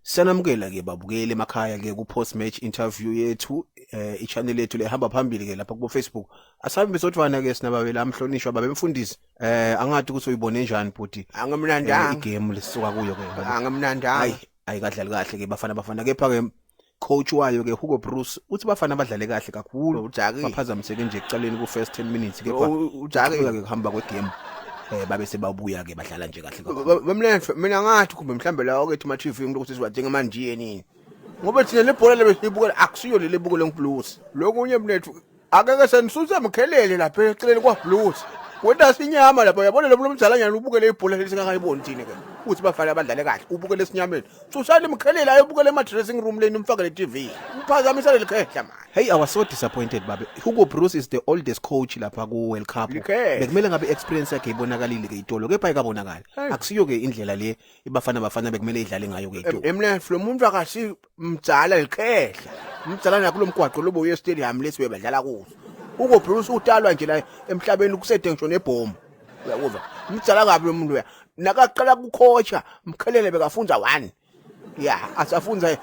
Sanamukela ke babukeli emakhaya ke ku post match interview yethu i-channel yethu lehamba phambili ke lapha ku Facebook. Asabe besodwana ke sinababela amhlonishwa babemfundisi. Angathi ukuthi uyibone njani bhuti? Angamnandanga. Igame lesisuka kuyo ke. Angamnandanga. Ayikadlali kahle ke bafana kepha ke coach wayo ke Hugo Bruce uthi bafana badlale kahle kakhulu. Baphazamiseke nje ekucaleni ku first 10 minutes kepha Udzaki ke kuhamba kwegame. Babe sebabuya ke badlala nje kahle kakhulu. bemlenhle mina ngathi kumbe mhlambe lawo ke ma TV ukuthi siwadinga manje nini. Ngoba thina lebhola lebesibukela akusiyo leli bukele ngeblues. Lokunye mnethu akeke senisuse mkhelele lapha eceleni kwa blues. Wenda sinyama lapha uyabona lo mdlalanyana ubukele ibhola lesingakayiboni thina ke. Uthi bafana abadlale kahle ubukele esinyameni. Susani mkhelele ayobukele ema dressing room leni umfake le TV. Uphazamisa le khehla man. Hey, I was so disappointed babe. Hugo Bruce is the oldest coach lapha ku World Cup. Bekumele ngabe experience yakhe ibonakalile ke itolo kepha ayikabonakala. Akusiyo ke indlela le bafana bekumele idlale ngayo ke itolo. Emnenhle lo muntu akasi mdzala likhehla. Mdzala nakulo mgwaqo lobo uye stadium lesibe badlala kuzo. Hugo Bruce utalwa nje la emhlabeni kusede ngisho nebhomu. Uyakuzwa? Mdzala kabi lo muntu uya. Nakaqala ukukhocha mkhelele bekafunza 1. Yeah, asafunza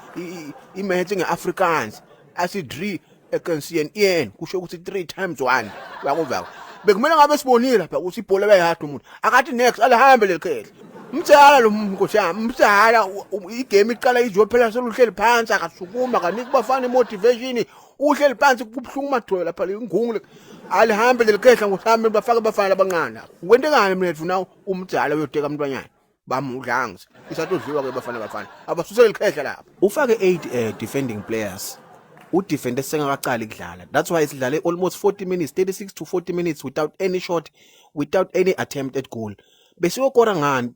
imaths ngeAfrikaans. Asidri against Ian kusho ukuthi 3 times 1. Uyakuzwa? Bekumele ngabe sibonile lapha ukuthi ibhola bayahada umuntu. Akathi next alihambe lekhehla. Mdzala lo muntu nkosi yami, mdzala igame iqala izophela seluhleli phansi akasukuma kaniki bafana motivation uhleli phansi kubhlungu madolo lapha ingungu alihambe lekhehla ngosami bafaka bafana abancane. Kwentengani mnethu nawo umdzala uyoteka umntwanyana bamudlangisa isatodliwa ke bafana abasusele ikhehla lapha. Ufake 8 defending players. Udefender sengakaqali ukudlala. That's why sidlale almost 40 minutes, 36 to 40 minutes without any shot, without any attempt at goal. Besiyokora ngani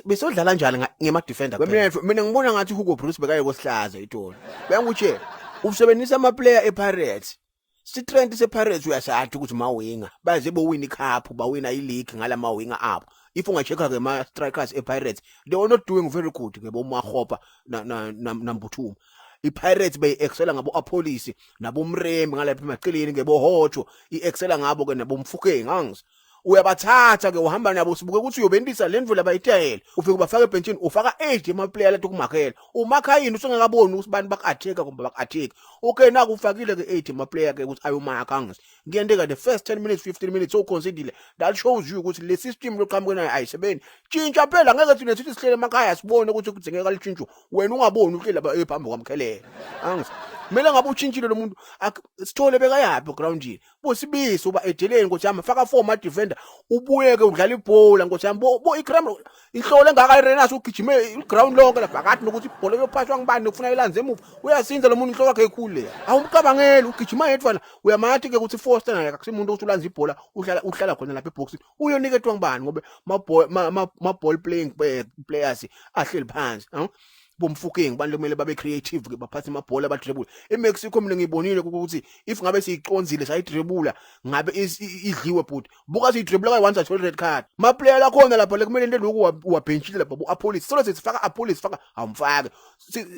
besodlala njalo ngema defender kuphela. Mina ngibona ngathi Hugo Bruce bekaye kosihlaza itolo. Bayangutshela usebenzisa ama player ePirates. Sitrend sePirates uyasathi ukuthi mawinga baze bowin icup bawina ileague ngala mawinga abo. If ungachecka ke ma strikers ePirates they were not doing very good ke bo Magopa na Mbuthuma. iPirates excella ngabo Apolisi nabo Mrembe ngalapha emaqeleni ngebo Hojo excella ngabo ke nabo Mfukeng angizwa. Uyabathatha ke uhamba nabo sibuke ukuthi uyobendisa lendvu labayitayela ufike ubafaka ebenchini ufaka 8 ema player lethi kumakhela umakha yini usengakaboni ukuthi bani bakatheka kumbe bakatheka okay naku ufakile ke 8 ema player ke ukuthi ayomakha angizwa. Ngiyendeka the first 10 minutes 15 minutes so considered that shows you ukuthi le system loqhamuke nayo ayisebenzi tshintsha phela ngeke thina sithi sihlele emakhaya sibone ukuthi kudzingeka litshintsho wena ungaboni uhleli lapha ephambi kwamkhelela angizwa. Kumele ngabe utshintshile lo muntu sithole bekayapi groundini bosibisi uba edeleni nkosi yami faka 4 ma defender ubuyeke udlala ibhola nkosi yami bo igram ihlole engaka irenas ugijime iground lonke lapha akathi nokuthi ibhola yophashwa ngibani ufuna ilanze emuva uyasinza lo muntu inhloko yakhe ekhulu le awumcabangeli ugijima yedwana uyamathi ke ukuthi Foster naye akusimuntu ukuthi ulanza ibhola uhlala khona lapha eboxini uyoniketwa ngibani ngoba ma ball playing players ahleli phansi bomfukeng bantu kumele babe creative ke baphathe amabhola abadribble. eMexico mina ngibonile ukuthi if ngabe siyiconzile sayidribula ngabe idliwe but buka siyidribula kayi once athole red card ma player la khona lapha le kumele into lokhu uwabenchile lapha bu Apolisi solo sifaka Apolisi faka awumfake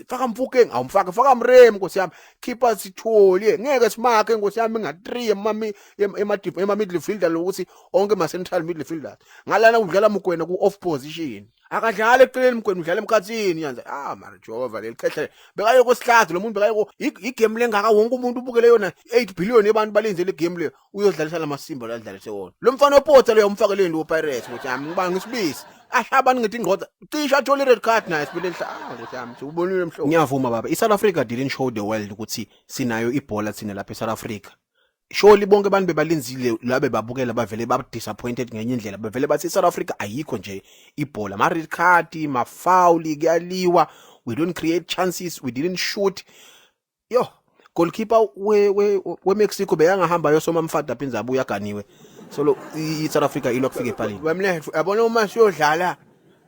faka Mfukeng awumfake faka Mrembe nkosi yami keeper sithole ngeke simakhe nkosi yami nga 3 ema midfielder lokuthi onke ma central midfielders ngalana udlala Mugwena ku off position akadlala eceleni Mgwena udlala emkhathini yanza mara Jehova lelikhehla bekaye kosihlazo lo muntu bekaye igame lengaka wonke umuntu ubukele yona 8 billion yabantu balenzele igame le uyodlalisa lamasimba la dlalise wona lo mfana opotha lo uyamfakele into Pirates ukuthi yami ngibanga isibisi ashabani ngithi ngqoza cisha athola red card naye sibele ukuthi yami ubonile mhlobo. Ngiyavuma baba iSouth Africa didn't show the world ukuthi sinayo ibhola thina lapha eSouth Africa. Surely bonke abantu bebalinzile labe babukela bavele ba disappointed ngenye indlela bavele bathi South Africa ayikho nje ibhola ma red card ma foul kuyaliwa we don't create chances we didn't shoot goalkeeper we Mexico beyangahamba yosoma mfada phinza abuya ganiwe so iSouth Africa ilokufika ephaleni. Wemlethu yabona uma siyodlala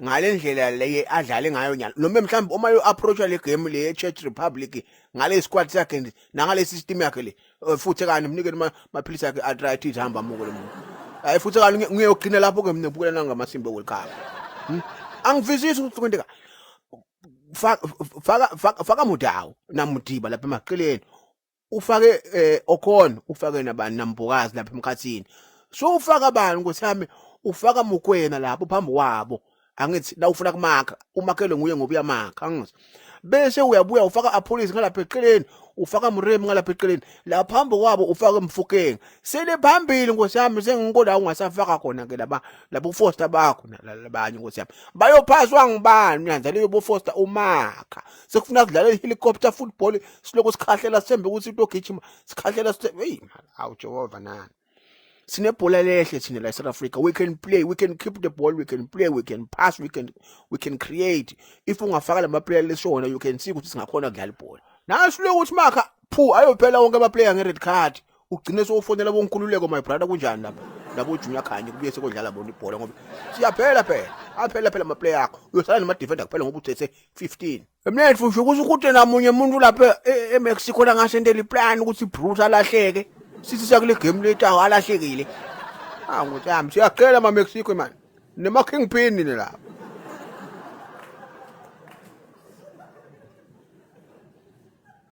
ngale ndlela le adlale ngayo nyalo noma mhlawumbe uma yo approach le game le Czech Republic ngale squad sakhe nangale system yakhe le futhi kani mnikele maphilisi akhe arthritis hamba muko lo muntu hayi futhi kani ngiyogcina lapho ke mina ngibukela ngamasimba World Cup angivizisi ukuthi kwenteka faka Mudawo naMudiba lapha emaqeleni ufake Okhona ufake nabani naMbokazi lapha emkhathini so ufaka bani ngosami ufaka Mugwena lapho phambi kwabo angithi la ufuna kumakha umakhelo nguye ngoba uyamakha angizwa bese uyabuya ufaka apolice ngalapha eceleni, ufaka Murem ngalapha eceleni, la phambi kwabo ufaka Mfokeng. Sele phambili ngosiyami sengikona ungasafaka khona ke labo Foster bakho labanye ngosiyami. Bayophaswa ngibani nyanza leyo bo Foster uMakha. Sekufuna kudlala ihelicopter football siloko sikhahlela sembe ukuthi into gijima sikhahlela hey hawu Jehova nani. Sinebhola lehle thina la South Africa. We can play, we can keep the ball, we can play, we can pass, we can create. If ungafaka lama player lesona you can see ukuthi singakhona kudlala ibhola. Naso lo ukuthi Makha ayophela wonke ama player nge red card. Ugcine sofonela bonkululeko my brother kunjani lapha. Labo Junior Khanye kubuye sekudlala bona ibhola ngoba siyaphela phela ama player akho. Uyosala nama defender kuphela ngoba uthethe 15. Emnethu usho ukuthi namunye umuntu lapha eMexico la ngasendela iplan ukuthi Bruce alahleke. Sithi sakule game later alahlekile. Ngothi yami siyacela ama Mexico man. Nema Kingpin ni lapha.